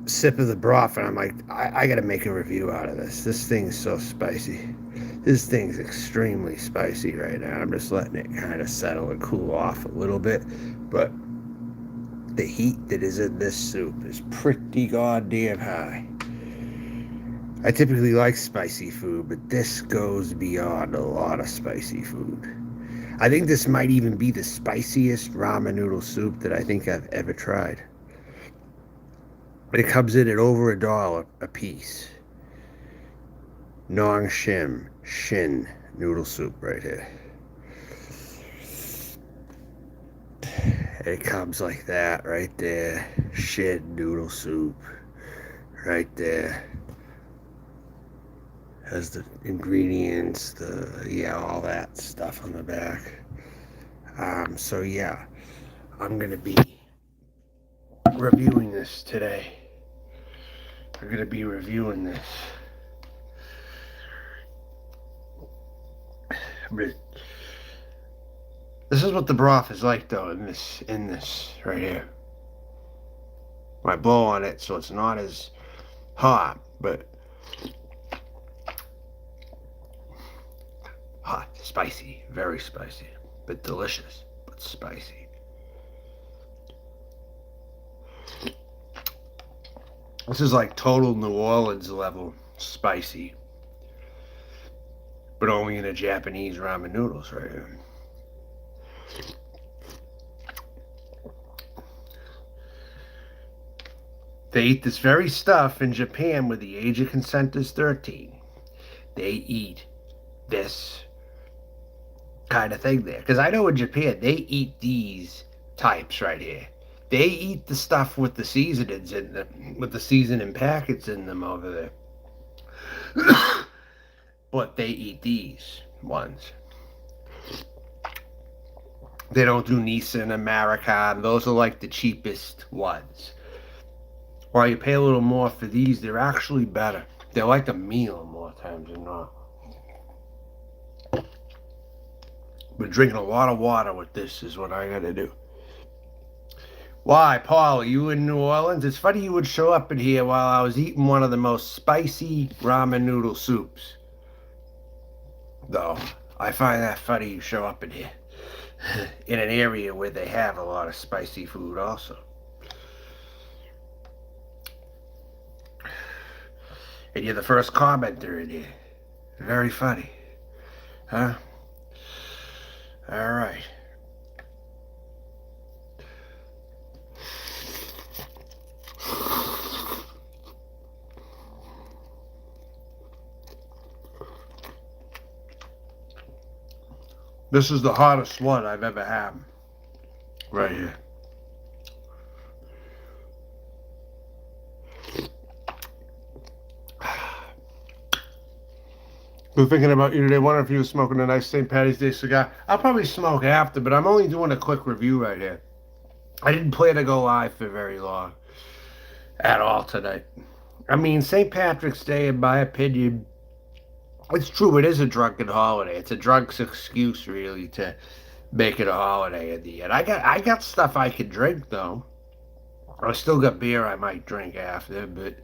sip of the broth, and I'm like, I got to make a review out of this. This thing's so spicy. This thing's extremely spicy right now. I'm just letting it kind of settle and cool off a little bit. But the heat that is in this soup is pretty goddamn high. I typically like spicy food, but this goes beyond a lot of spicy food. I think this might even be the spiciest ramen noodle soup that I think I've ever tried. It comes in at over $1 a piece. Non SHIN noodle soup right here. It comes like that right there. SHIN noodle soup right there. Has the ingredients, all that stuff on the back. So yeah, I'm gonna be reviewing this today. I'm gonna be reviewing this. This is what the broth is like though in this right here. I blow on it so it's not as hot, but hot, spicy, very spicy, but delicious, but spicy. This is like total New Orleans level spicy, but only in a Japanese ramen noodles right here. They eat this very stuff in Japan where the age of consent is 13. They eat this kind of thing there. Because I know in Japan, they eat these types right here. They eat the stuff with the seasonings in them, with the seasoning packets in them over there. But they eat these ones. They don't do Nissan, American. Those are like the cheapest ones. While you pay a little more for these, they're actually better. They're like a meal more times than not. But drinking a lot of water with this is what I gotta do. Why, Paul, are you in New Orleans? It's funny you would show up in here while I was eating one of the most spicy ramen noodle soups. Though, I find that funny you show up in here. In an area where they have a lot of spicy food also. And you're the first commenter in here. Very funny. Huh? All right. This is the hottest one I've ever had. Right here. Been thinking about you today. Wondering if you were smoking a nice St. Patty's Day cigar. I'll probably smoke after, but I'm only doing a quick review right here. I didn't plan to go live for very long at all tonight. I mean, St. Patrick's Day, in my opinion, it's true. It is a drunken holiday. It's a drunk's excuse, really, to make it a holiday at the end. I got stuff I could drink though. I still got beer I might drink after, but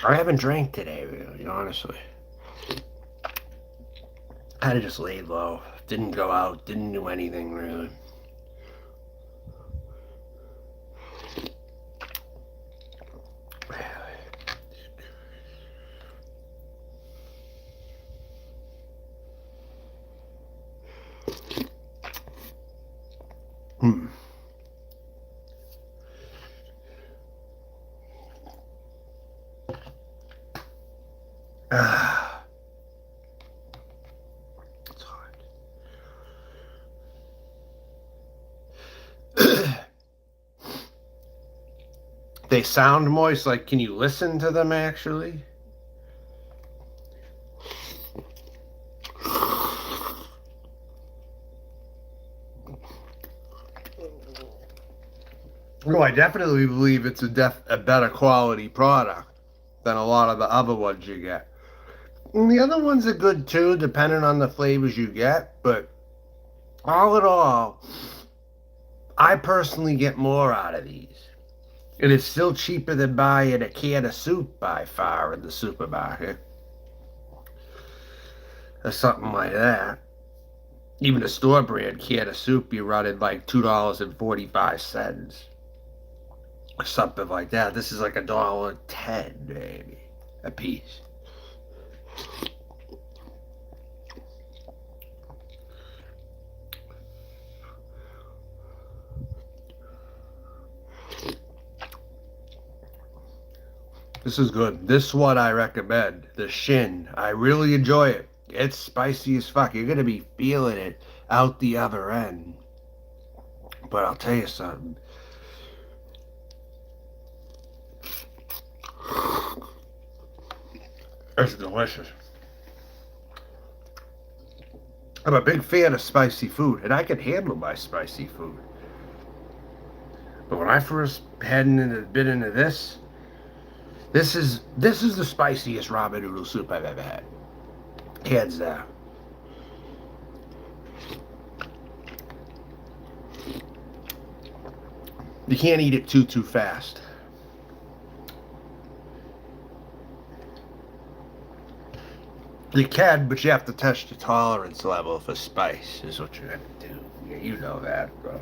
I haven't drank today, really, honestly. I just laid low. Didn't go out. Didn't do anything, really. Hmm. Ah. It's hard. They sound moist. Like, can you listen to them actually? No, I definitely believe it's a better quality product than a lot of the other ones you get. And the other ones are good too, depending on the flavors you get. But all in all, I personally get more out of these. And it's still cheaper than buying a can of soup by far in the supermarket. Or something like that. Even a store brand can of soup, you're running like $2.45. Or something like that. This is like $1.10 maybe a piece. This is good. This one I recommend. The SHIN. I really enjoy it. It's spicy as fuck. You're gonna be feeling it out the other end. But I'll tell you something. It's delicious. I'm a big fan of spicy food, and I can handle my spicy food. But when I first been into this, this is the spiciest ramen noodle soup I've ever had. Hands down. You can't eat it too fast. You can, but you have to test your tolerance level for spice, is what you have to do. Yeah, you know that, bro.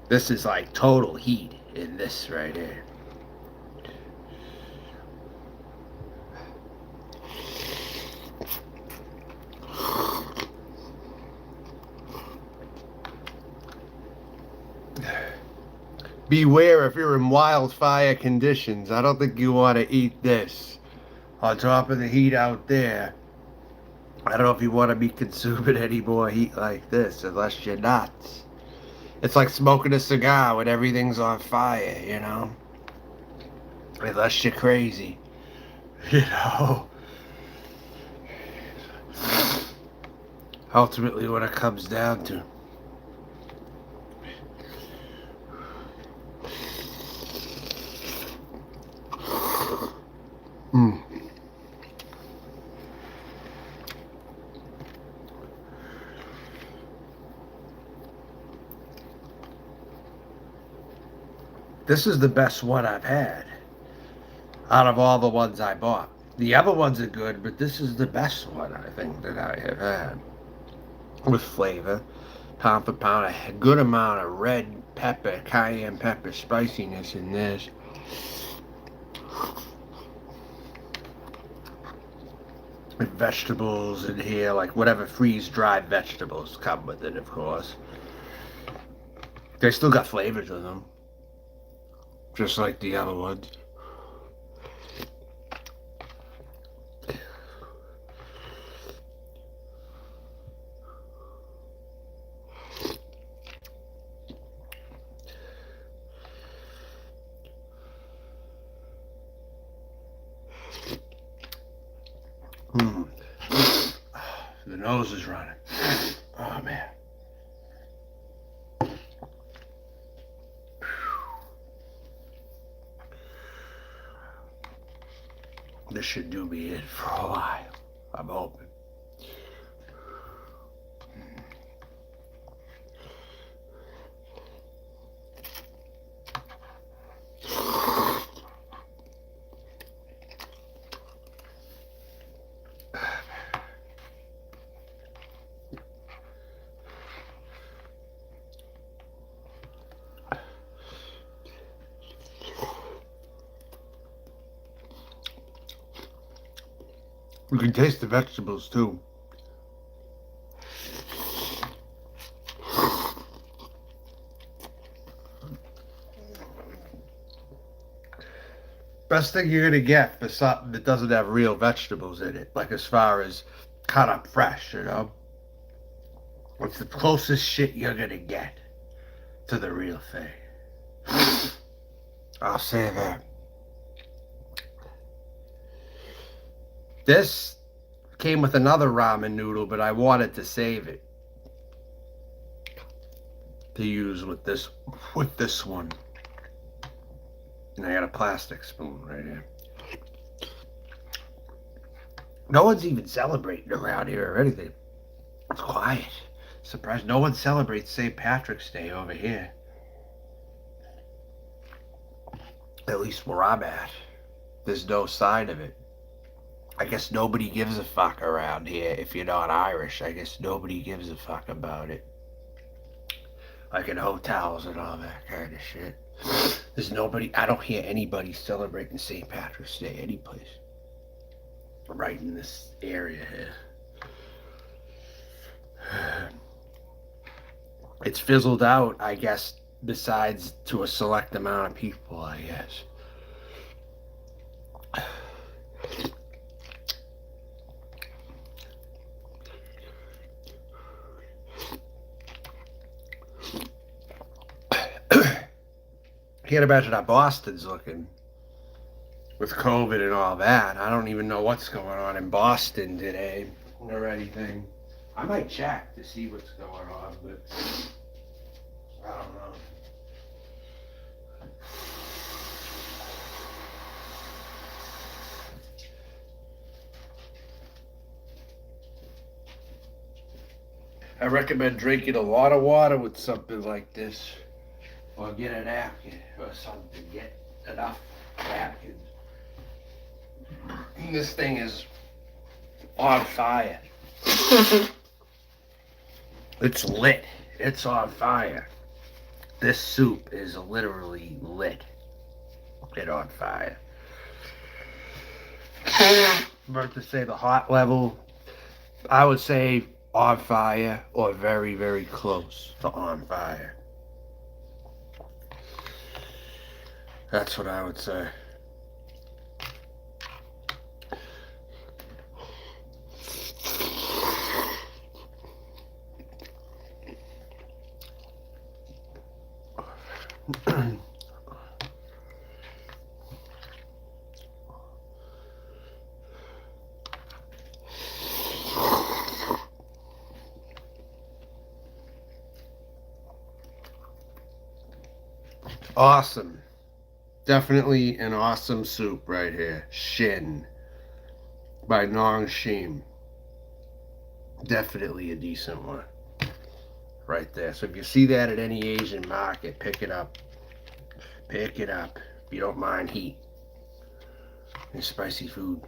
This is like total heat in this right here. Beware if you're in wildfire conditions. I don't think you want to eat this on top of the heat out there. I don't know if you want to be consuming any more heat like this unless you're nuts. It's like smoking a cigar when everything's on fire, you know? Unless you're crazy, you know? Ultimately what it comes down to. This is the best one I've had out of all the ones I bought. The other ones are good, but this is the best one I think that I have had. With flavor, pound for pound, a good amount of red pepper, cayenne pepper spiciness in this. And vegetables in here, like whatever freeze-dried vegetables come with it, of course. They still got flavor to them. Just like the other ones. The nose is running. Oh man. This should do me in for a while. I'm hoping. You can taste the vegetables too. Best thing you're gonna get for something that doesn't have real vegetables in it, like as far as cut up fresh, you know? It's the closest shit you're gonna get to the real thing. I'll say that. This came with another ramen noodle, but I wanted to save it to use with this one. And I got a plastic spoon right here. No one's even celebrating around here or anything. It's quiet. Surprised no one celebrates St. Patrick's Day over here. At least where I'm at. There's no sign of it. I guess nobody gives a fuck around here if you're not Irish. I guess nobody gives a fuck about it. Like in hotels and all that kind of shit. There's nobody, I don't hear anybody celebrating St. Patrick's Day anyplace. Right in this area here. It's fizzled out, I guess, besides to a select amount of people, I guess. Can't imagine how Boston's looking with COVID and all that. I don't even know what's going on in Boston today or anything. I might check to see what's going on, but I don't know. I recommend drinking a lot of water with something like this. Or get a napkin or something. Get enough napkins. This thing is on fire. It's lit. It's on fire. This soup is literally lit. It on fire. I'm about to say the hot level, I would say on fire or very, very close to on fire. That's what I would say. Awesome. Definitely an awesome soup right here. SHIN by SHIN. Definitely a decent one. Right there. So if you see that at any Asian market, pick it up. Pick it up. If you don't mind heat and spicy food.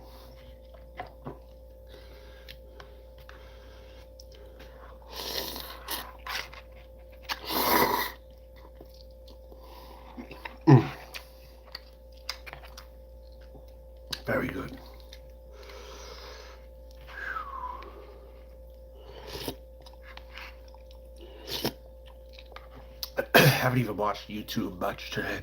Very good. I haven't even watched YouTube much today.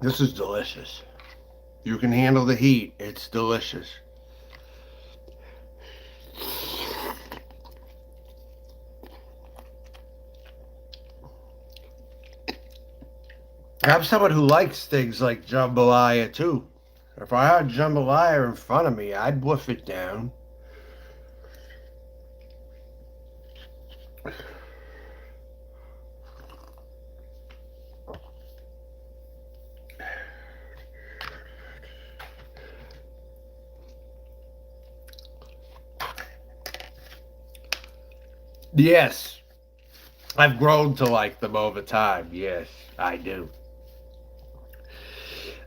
This is delicious. You can handle the heat. It's delicious. I'm someone who likes things like jambalaya too. If I had jambalaya in front of me, I'd wolf it down. Yes, I've grown to like them over time. Yes, I do.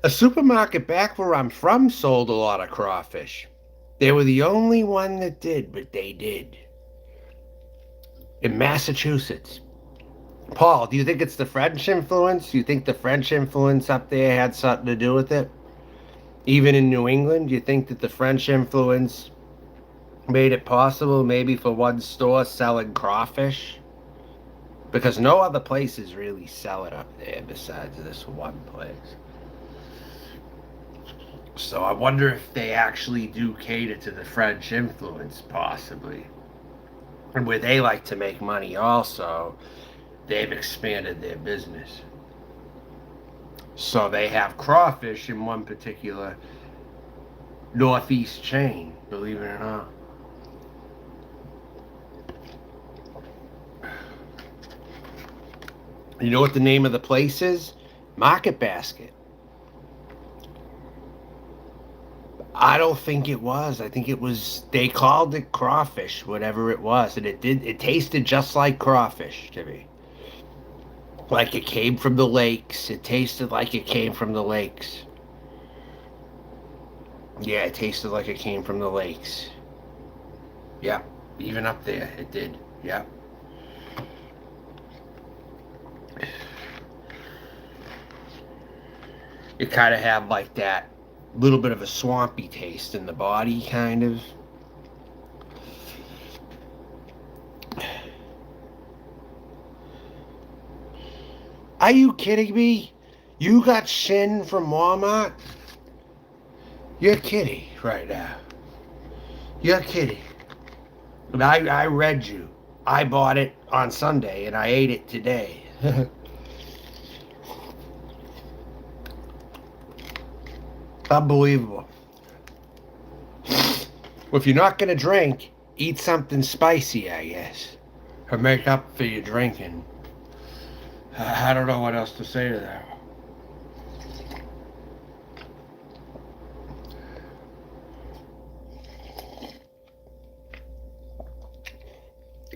A supermarket back where I'm from sold a lot of crawfish. They were the only one that did, but they did. In Massachusetts. Paul, do you think it's the French influence? Do you think the French influence up there had something to do with it? Even in New England, do you think that the French influence made it possible maybe for one store selling crawfish? Because no other places really sell it up there besides this one place. So I wonder if they actually do cater to the French influence, possibly. And where they like to make money also, they've expanded their business. So they have crawfish in one particular Northeast chain, believe it or not. You know what the name of the place is? Market Basket. I don't think it was. I think it was, they called it crawfish, whatever it was, and it tasted just like crawfish to me. Like it came from the lakes. It tasted like it came from the lakes. Yeah, it tasted like it came from the lakes. Yeah, even up there, it did. Yeah. It kind of had like that little bit of a swampy taste in the body, kind of. Are you kidding me? You got SHIN from Walmart? You're kidding right now. You're kidding. And I read you. I bought it on Sunday and I ate it today. Unbelievable. Well, if you're not going to drink, eat something spicy, I guess. Or make up for your drinking. I don't know what else to say to that.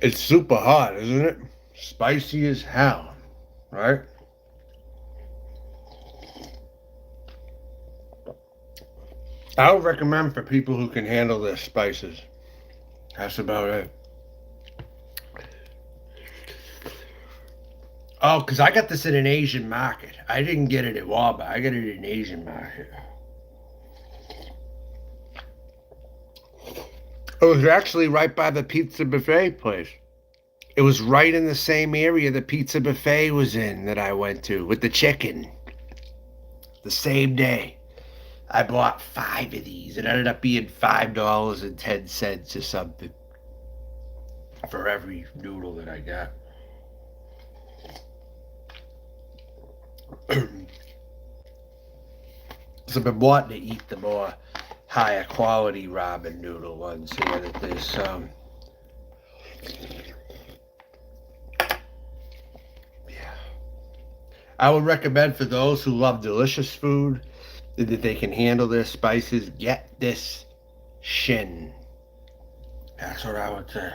It's super hot, isn't it? Spicy as hell, right? I would recommend for people who can handle their spices. That's about it. Oh, because I got this in an Asian market. I didn't get it at Walmart. I got it in an Asian market. It was actually right by the pizza buffet place. It was right in the same area the pizza buffet was in that I went to with the chicken. The same day. I bought 5 of these. It ended up being $5.10 or something for every noodle that I got. So I've been wanting to eat the more higher quality ramen noodle ones here that there's yeah. I would recommend for those who love delicious food that they can handle their spices, get this SHIN. That's what I would say.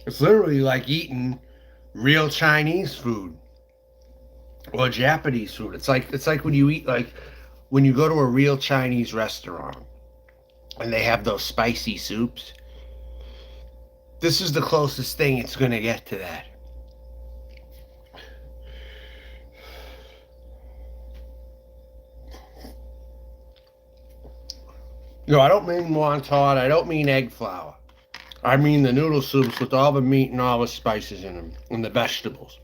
It's literally like eating real Chinese food or Japanese food. It's like when you eat, like when you go to a real Chinese restaurant and they have those spicy soups. This is the closest thing it's gonna get to that. No, I don't mean wonton. I don't mean egg flour. I mean the noodle soups with all the meat and all the spices in them and the vegetables.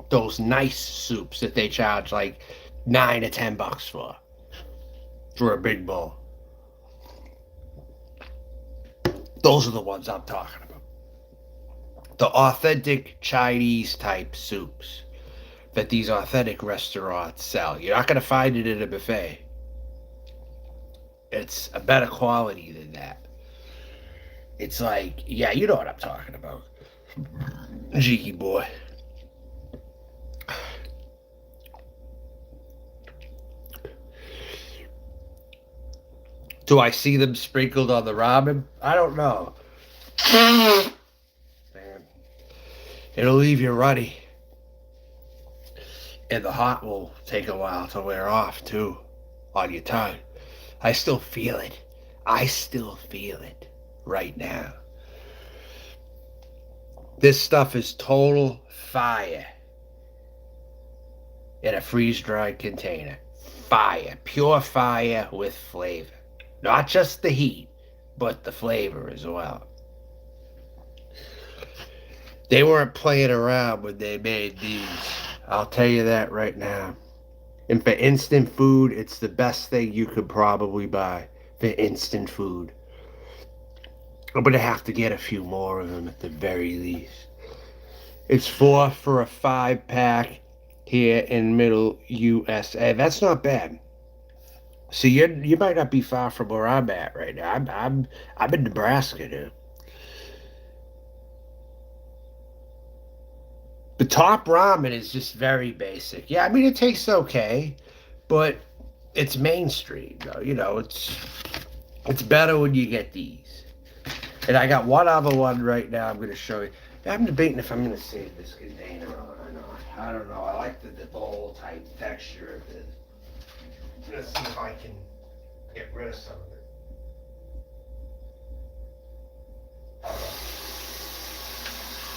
Those nice soups that they charge like $9 to $10 for a big bowl. Those are the ones I'm talking about. The authentic Chinese type soups that these authentic restaurants sell. You're not going to find it in a buffet. It's a better quality than that. It's like, yeah, you know what I'm talking about. Cheeky boy. Do I see them sprinkled on the ramen? I don't know. Man, it'll leave you ruddy. And the hot will take a while to wear off, too, on your tongue. I still feel it. I still feel it right now. This stuff is total fire in a freeze-dried container. Fire. Pure fire with flavor. Not just the heat, but the flavor as well. They weren't playing around when they made these. I'll tell you that right now. And for instant food, it's the best thing you could probably buy for instant food. I'm gonna have to get a few more of them at the very least. It's 4 for a 5 pack here in Middle USA. That's not bad. See, you might not be far from where I'm at right now. I'm in Nebraska now. The top ramen is just very basic. Yeah, I mean it tastes okay, but it's mainstream though. You know, it's better when you get these. And I got one other one right now. I'm gonna show you. I'm debating if I'm gonna save this container or not. I don't know. I like the bowl type texture of it. Let's see if I can get rid of some of it.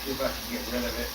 See if I can get rid of it.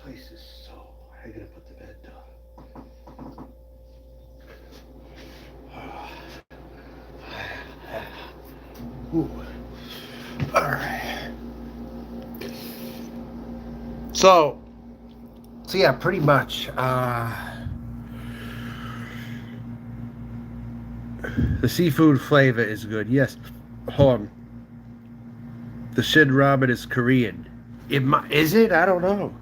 Place is so. I gotta put the bed down. Ooh. All right. So yeah, pretty much. The seafood flavor is good. Yes. Hold on. The SHIN ramen is Korean. Is it? I don't know.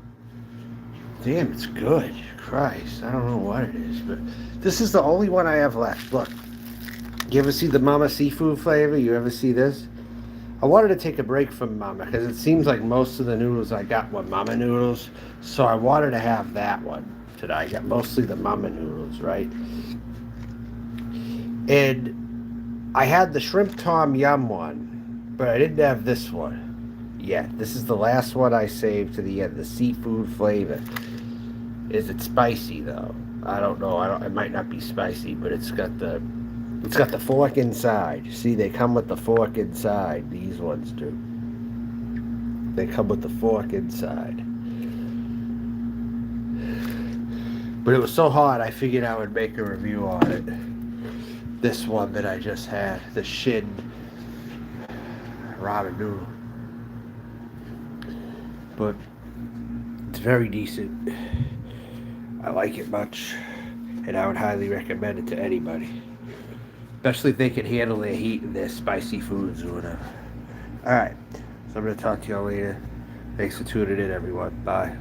Damn, it's good. Christ, I don't know what it is, but this is the only one I have left. Look, you ever see the Mama seafood flavor? You ever see this? I wanted to take a break from Mama because it seems like most of the noodles I got were Mama noodles, so I wanted to have that one today. I got mostly the Mama noodles, right? And I had the shrimp tom yum one, but I didn't have this one yet. This is the last one I saved to the end, the seafood flavor. Is it spicy though? I don't know. It might not be spicy, but it's got the fork inside. See, they come with the fork inside. These ones do. They come with the fork inside. But it was so hot, I figured I would make a review on it. This one that I just had, the SHIN ramen noodle. But it's very decent. I like it much, and I would highly recommend it to anybody, especially if they can handle their heat and their spicy foods or whatever. Alright, so I'm going to talk to y'all later. Thanks for tuning in, everyone. Bye.